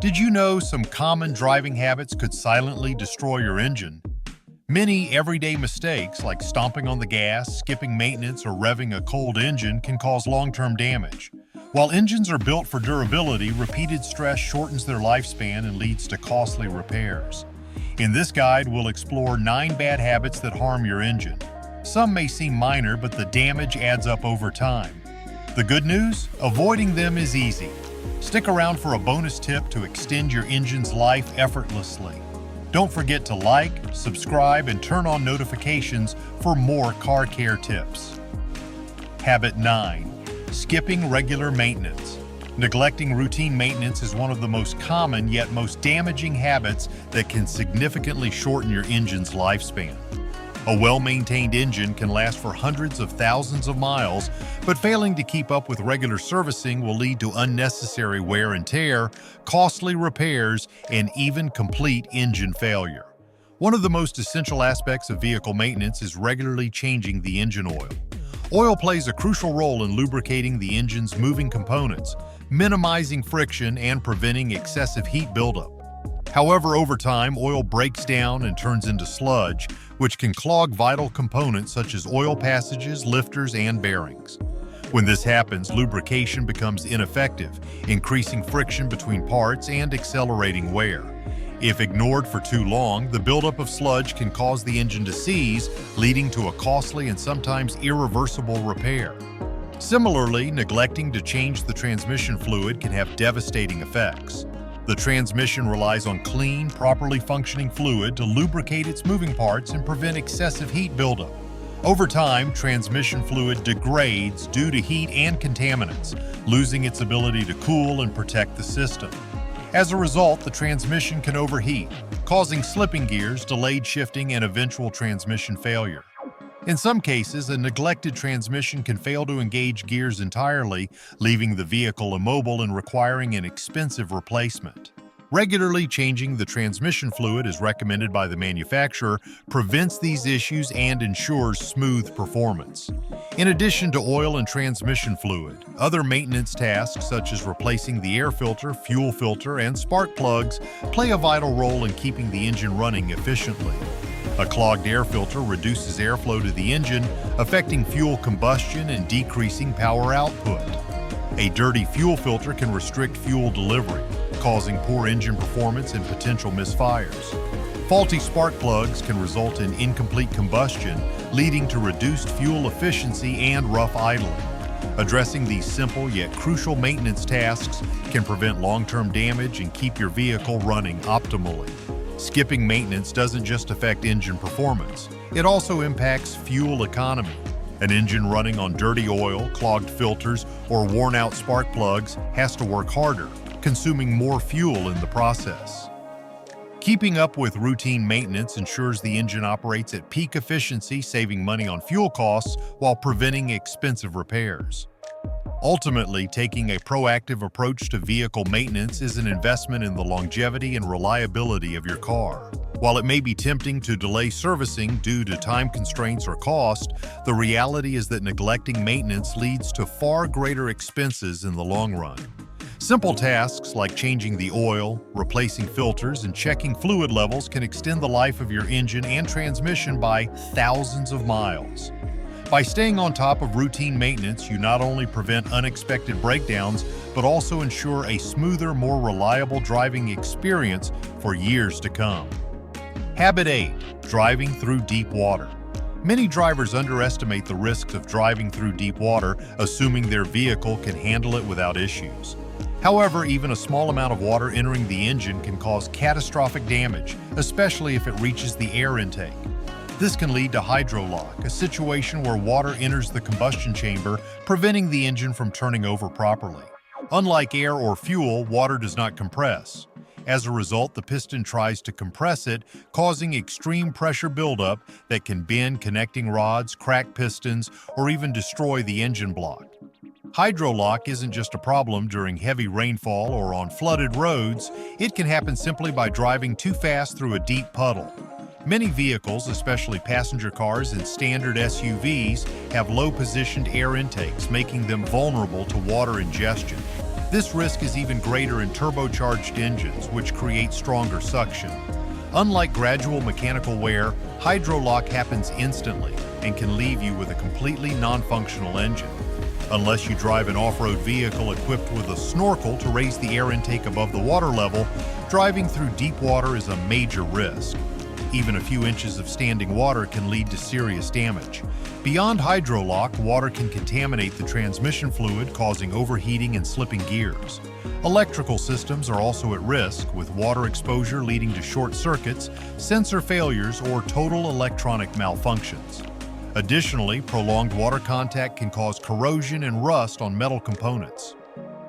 Did you know some common driving habits could silently destroy your engine? Many everyday mistakes, like stomping on the gas, skipping maintenance, or revving a cold engine, can cause long-term damage. While engines are built for durability, repeated stress shortens their lifespan and leads to costly repairs. In this guide, we'll explore 9 bad habits that harm your engine. Some may seem minor, but the damage adds up over time. The good news? Avoiding them is easy. Stick around for a bonus tip to extend your engine's life effortlessly. Don't forget to like, subscribe, and turn on notifications for more car care tips. Habit 9. Skipping regular maintenance. Neglecting routine maintenance is one of the most common yet most damaging habits that can significantly shorten your engine's lifespan. A well-maintained engine can last for hundreds of thousands of miles, but failing to keep up with regular servicing will lead to unnecessary wear and tear, costly repairs, and even complete engine failure. One of the most essential aspects of vehicle maintenance is regularly changing the engine oil. Oil plays a crucial role in lubricating the engine's moving components, minimizing friction and preventing excessive heat buildup. However, over time, oil breaks down and turns into sludge, which can clog vital components such as oil passages, lifters, and bearings. When this happens, lubrication becomes ineffective, increasing friction between parts and accelerating wear. If ignored for too long, the buildup of sludge can cause the engine to seize, leading to a costly and sometimes irreversible repair. Similarly, neglecting to change the transmission fluid can have devastating effects. The transmission relies on clean, properly functioning fluid to lubricate its moving parts and prevent excessive heat buildup. Over time, transmission fluid degrades due to heat and contaminants, losing its ability to cool and protect the system. As a result, the transmission can overheat, causing slipping gears, delayed shifting, and eventual transmission failure. In some cases, a neglected transmission can fail to engage gears entirely, leaving the vehicle immobile and requiring an expensive replacement. Regularly changing the transmission fluid, as recommended by the manufacturer, prevents these issues and ensures smooth performance. In addition to oil and transmission fluid, other maintenance tasks such as replacing the air filter, fuel filter, and spark plugs play a vital role in keeping the engine running efficiently. A clogged air filter reduces airflow to the engine, affecting fuel combustion and decreasing power output. A dirty fuel filter can restrict fuel delivery, causing poor engine performance and potential misfires. Faulty spark plugs can result in incomplete combustion, leading to reduced fuel efficiency and rough idling. Addressing these simple yet crucial maintenance tasks can prevent long-term damage and keep your vehicle running optimally. Skipping maintenance doesn't just affect engine performance, it also impacts fuel economy. An engine running on dirty oil, clogged filters, or worn-out spark plugs has to work harder, consuming more fuel in the process. Keeping up with routine maintenance ensures the engine operates at peak efficiency, saving money on fuel costs while preventing expensive repairs. Ultimately, taking a proactive approach to vehicle maintenance is an investment in the longevity and reliability of your car. While it may be tempting to delay servicing due to time constraints or cost, the reality is that neglecting maintenance leads to far greater expenses in the long run. Simple tasks like changing the oil, replacing filters, and checking fluid levels can extend the life of your engine and transmission by thousands of miles. By staying on top of routine maintenance, you not only prevent unexpected breakdowns, but also ensure a smoother, more reliable driving experience for years to come. Habit 8. Driving through deep water. Many drivers underestimate the risks of driving through deep water, assuming their vehicle can handle it without issues. However, even a small amount of water entering the engine can cause catastrophic damage, especially if it reaches the air intake. This can lead to hydrolock, a situation where water enters the combustion chamber, preventing the engine from turning over properly. Unlike air or fuel, water does not compress. As a result, the piston tries to compress it, causing extreme pressure buildup that can bend connecting rods, crack pistons, or even destroy the engine block. Hydrolock isn't just a problem during heavy rainfall or on flooded roads, it can happen simply by driving too fast through a deep puddle. Many vehicles, especially passenger cars and standard SUVs, have low-positioned air intakes, making them vulnerable to water ingestion. This risk is even greater in turbocharged engines, which create stronger suction. Unlike gradual mechanical wear, hydrolock happens instantly and can leave you with a completely non-functional engine. Unless you drive an off-road vehicle equipped with a snorkel to raise the air intake above the water level, driving through deep water is a major risk. Even a few inches of standing water can lead to serious damage. Beyond hydrolock, water can contaminate the transmission fluid, causing overheating and slipping gears. Electrical systems are also at risk, with water exposure leading to short circuits, sensor failures, or total electronic malfunctions. Additionally, prolonged water contact can cause corrosion and rust on metal components.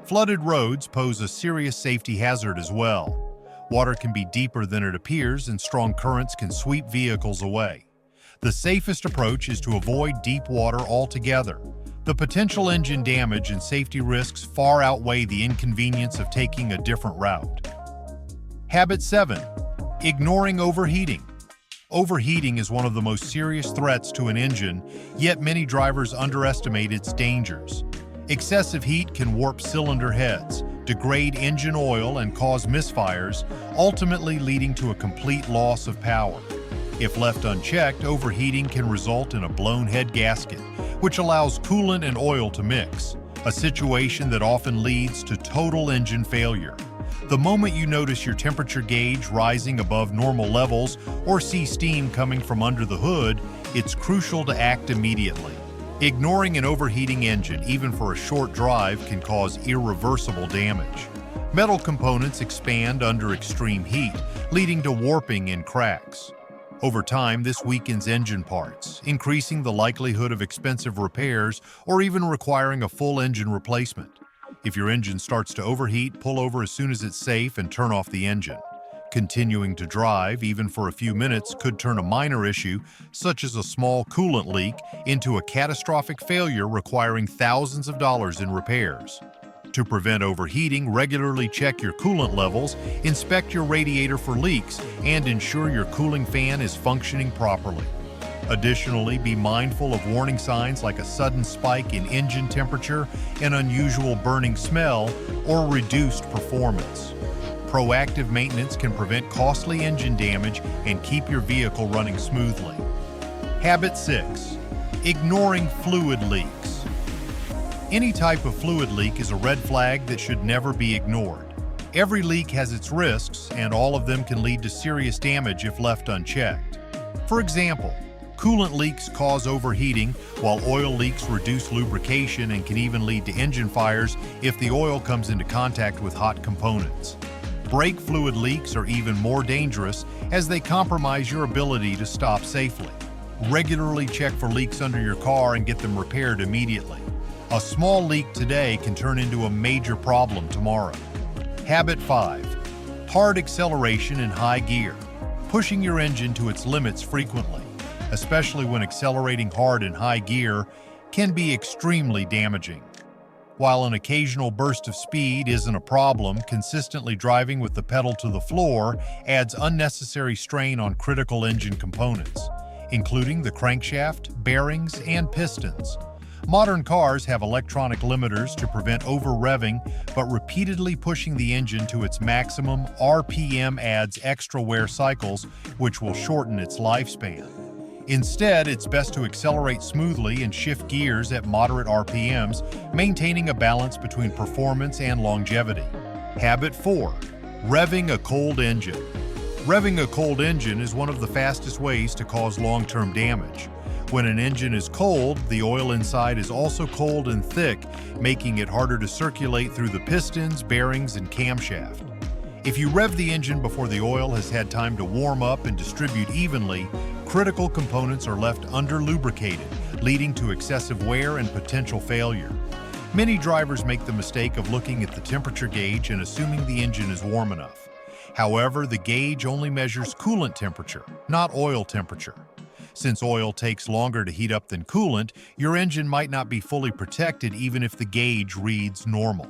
Flooded roads pose a serious safety hazard as well. Water can be deeper than it appears, and strong currents can sweep vehicles away. The safest approach is to avoid deep water altogether. The potential engine damage and safety risks far outweigh the inconvenience of taking a different route. Habit 7. Ignoring overheating. Overheating is one of the most serious threats to an engine, yet many drivers underestimate its dangers. Excessive heat can warp cylinder heads, degrade engine oil, and cause misfires, ultimately leading to a complete loss of power. If left unchecked, overheating can result in a blown head gasket, which allows coolant and oil to mix, a situation that often leads to total engine failure. The moment you notice your temperature gauge rising above normal levels or see steam coming from under the hood, it's crucial to act immediately. Ignoring an overheating engine, even for a short drive, can cause irreversible damage. Metal components expand under extreme heat, leading to warping and cracks. Over time, this weakens engine parts, increasing the likelihood of expensive repairs or even requiring a full engine replacement. If your engine starts to overheat, pull over as soon as it's safe and turn off the engine. Continuing to drive, even for a few minutes, could turn a minor issue, such as a small coolant leak, into a catastrophic failure requiring thousands of dollars in repairs. To prevent overheating, regularly check your coolant levels, inspect your radiator for leaks, and ensure your cooling fan is functioning properly. Additionally, be mindful of warning signs like a sudden spike in engine temperature, an unusual burning smell, or reduced performance. Proactive maintenance can prevent costly engine damage and keep your vehicle running smoothly. Habit 6. Ignoring fluid leaks. Any type of fluid leak is a red flag that should never be ignored. Every leak has its risks, and all of them can lead to serious damage if left unchecked. For example, coolant leaks cause overheating, while oil leaks reduce lubrication and can even lead to engine fires if the oil comes into contact with hot components. Brake fluid leaks are even more dangerous as they compromise your ability to stop safely. Regularly check for leaks under your car and get them repaired immediately. A small leak today can turn into a major problem tomorrow. Habit 5. Hard acceleration in high gear. Pushing your engine to its limits frequently, especially when accelerating hard in high gear, can be extremely damaging. While an occasional burst of speed isn't a problem, consistently driving with the pedal to the floor adds unnecessary strain on critical engine components, including the crankshaft, bearings, and pistons. Modern cars have electronic limiters to prevent over-revving, but repeatedly pushing the engine to its maximum RPM adds extra wear cycles, which will shorten its lifespan. Instead, it's best to accelerate smoothly and shift gears at moderate RPMs, maintaining a balance between performance and longevity. Habit 4. Revving a cold engine. Revving a cold engine is one of the fastest ways to cause long-term damage. When an engine is cold, the oil inside is also cold and thick, making it harder to circulate through the pistons, bearings, and camshaft. If you rev the engine before the oil has had time to warm up and distribute evenly, critical components are left under-lubricated, leading to excessive wear and potential failure. Many drivers make the mistake of looking at the temperature gauge and assuming the engine is warm enough. However, the gauge only measures coolant temperature, not oil temperature. Since oil takes longer to heat up than coolant, your engine might not be fully protected even if the gauge reads normal.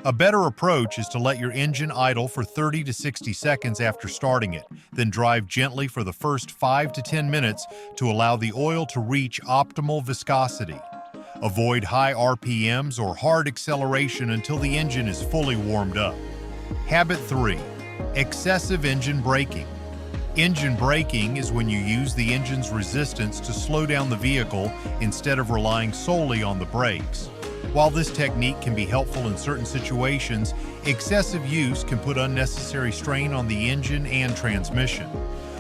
A better approach is to let your engine idle for 30 to 60 seconds after starting it, then drive gently for the first 5 to 10 minutes to allow the oil to reach optimal viscosity. Avoid high RPMs or hard acceleration until the engine is fully warmed up. Habit 3. Excessive engine braking. Engine braking is when you use the engine's resistance to slow down the vehicle instead of relying solely on the brakes. While this technique can be helpful in certain situations, excessive use can put unnecessary strain on the engine and transmission.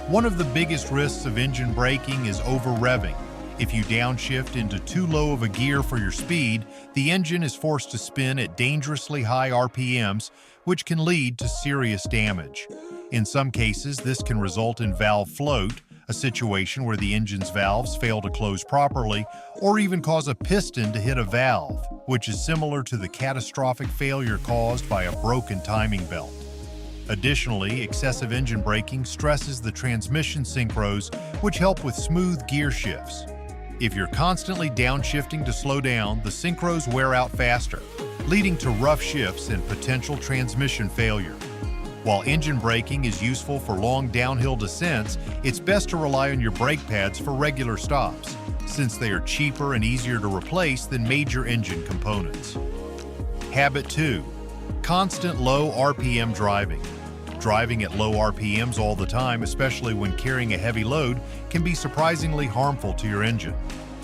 One of the biggest risks of engine braking is over-revving. If you downshift into too low of a gear for your speed, the engine is forced to spin at dangerously high RPMs, which can lead to serious damage. In some cases, this can result in valve float, a situation where the engine's valves fail to close properly, or even cause a piston to hit a valve, which is similar to the catastrophic failure caused by a broken timing belt. Additionally, excessive engine braking stresses the transmission synchros, which help with smooth gear shifts. If you're constantly downshifting to slow down, the synchros wear out faster, leading to rough shifts and potential transmission failure. While engine braking is useful for long downhill descents, it's best to rely on your brake pads for regular stops, since they are cheaper and easier to replace than major engine components. Habit 2. Constant low RPM driving. Driving at low RPMs all the time, especially when carrying a heavy load, can be surprisingly harmful to your engine.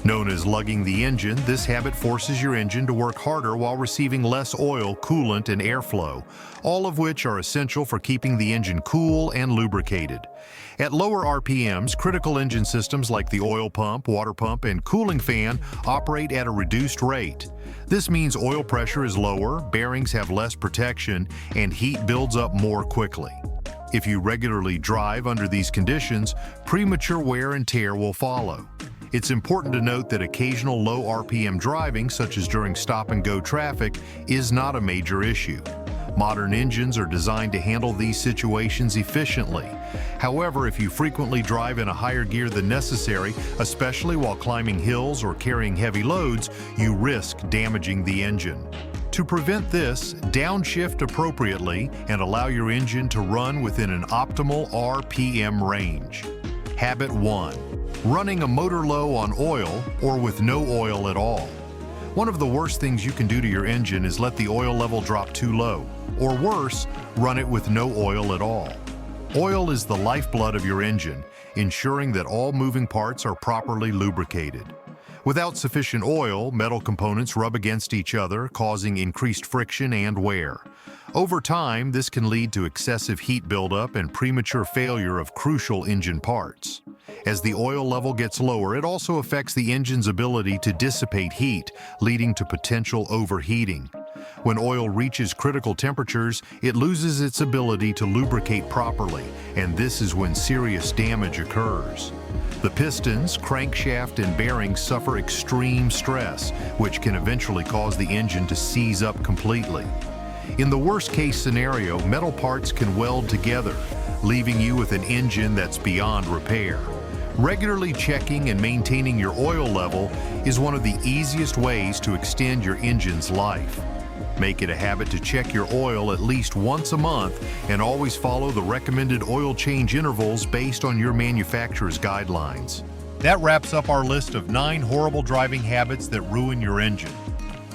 Known as lugging the engine, this habit forces your engine to work harder while receiving less oil, coolant, and airflow, all of which are essential for keeping the engine cool and lubricated. At lower RPMs, critical engine systems like the oil pump, water pump, and cooling fan operate at a reduced rate. This means oil pressure is lower, bearings have less protection, and heat builds up more quickly. If you regularly drive under these conditions, premature wear and tear will follow. It's important to note that occasional low RPM driving, such as during stop-and-go traffic, is not a major issue. Modern engines are designed to handle these situations efficiently. However, if you frequently drive in a higher gear than necessary, especially while climbing hills or carrying heavy loads, you risk damaging the engine. To prevent this, downshift appropriately and allow your engine to run within an optimal RPM range. Habit 1. Running a motor low on oil or with no oil at all. One of the worst things you can do to your engine is let the oil level drop too low, or worse, run it with no oil at all. Oil is the lifeblood of your engine, ensuring that all moving parts are properly lubricated. Without sufficient oil, metal components rub against each other, causing increased friction and wear. Over time, this can lead to excessive heat buildup and premature failure of crucial engine parts. As the oil level gets lower, it also affects the engine's ability to dissipate heat, leading to potential overheating. When oil reaches critical temperatures, it loses its ability to lubricate properly, and this is when serious damage occurs. The pistons, crankshaft, and bearings suffer extreme stress, which can eventually cause the engine to seize up completely. In the worst-case scenario, metal parts can weld together, leaving you with an engine that's beyond repair. Regularly checking and maintaining your oil level is one of the easiest ways to extend your engine's life. Make it a habit to check your oil at least once a month and always follow the recommended oil change intervals based on your manufacturer's guidelines. That wraps up our list of 9 horrible driving habits that ruin your engine.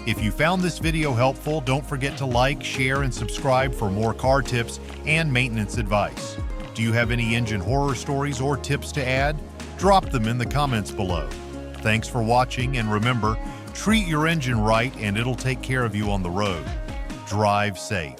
If you found this video helpful, don't forget to like, share, and subscribe for more car tips and maintenance advice. Do you have any engine horror stories or tips to add? Drop them in the comments below. Thanks for watching, and remember, treat your engine right and it'll take care of you on the road. Drive safe.